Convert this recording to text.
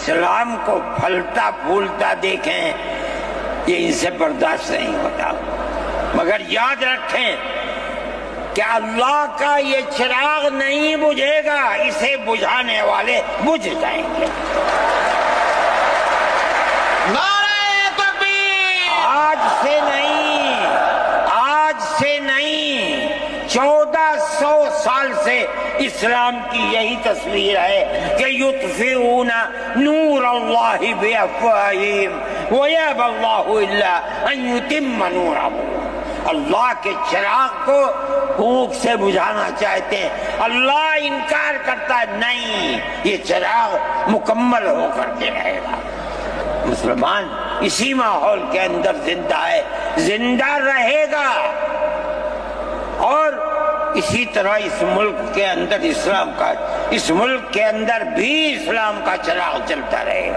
اسلام کو پھلتا پھولتا دیکھیں، یہ ان سے برداشت نہیں ہوتا۔ مگر یاد رکھیں کہ اللہ کا یہ چراغ نہیں بجھے گا، اسے بجھانے والے بجھ جائیں گے۔ نعرہ تکبیر! آج سے نہیں 1400 سال سے اسلام کی یہی تصویر ہے کہ یطفئون نور اللہ بافواہہم ویأبی اللہ الا ان یتم نورہ۔ اللہ کے چراغ کو پھونک سے بجھانا چاہتے ہیں، اللہ انکار کرتا ہے نہیں، یہ چراغ مکمل ہو کر کے رہے گا۔ مسلمان اسی ماحول کے اندر زندہ ہے، زندہ رہے گا، اور اسی طرح اس ملک کے اندر بھی اسلام کا چراغ چلتا رہے گا۔